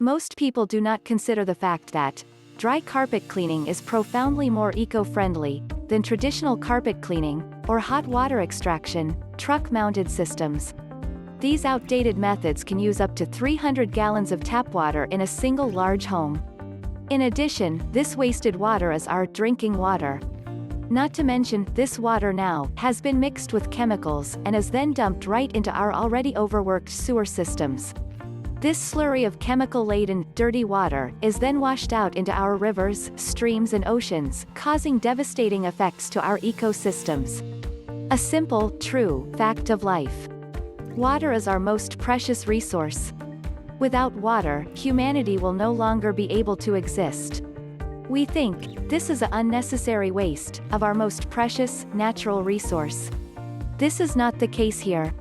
Most people do not consider the fact that dry carpet cleaning is profoundly more eco-friendly than traditional carpet cleaning or hot water extraction, truck-mounted systems. These outdated methods can use up to 300 gallons of tap water in a single large home. In addition, this wasted water is our drinking water. Not to mention, this water now has been mixed with chemicals and is then dumped right into our already overworked sewer systems. This slurry of chemical-laden, dirty water is then washed out into our rivers, streams and oceans, causing devastating effects to our ecosystems. A simple, true fact of life. Water is our most precious resource. Without water, humanity will no longer be able to exist. We think this is an unnecessary waste of our most precious, natural resource. This is not the case here.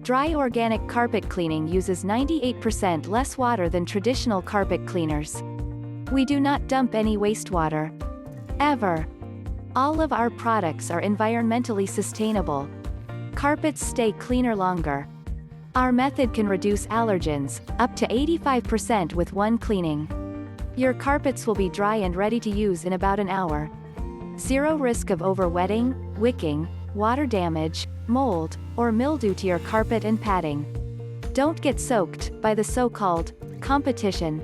Dry organic carpet cleaning uses 98% less water than traditional carpet cleaners. We do not dump any wastewater. Ever. All of our products are environmentally sustainable. Carpets stay cleaner longer. Our method can reduce allergens up to 85% with one cleaning. Your carpets will be dry and ready to use in about an hour. Zero risk of overwetting, wicking, water damage, mold, or mildew to your carpet and padding. Don't get soaked by the so-called competition.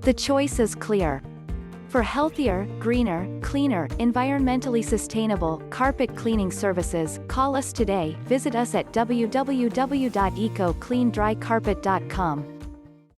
The choice is clear. For healthier, greener, cleaner, environmentally sustainable carpet cleaning services, call us today. Visit us at www.ecocleandrycarpet.com.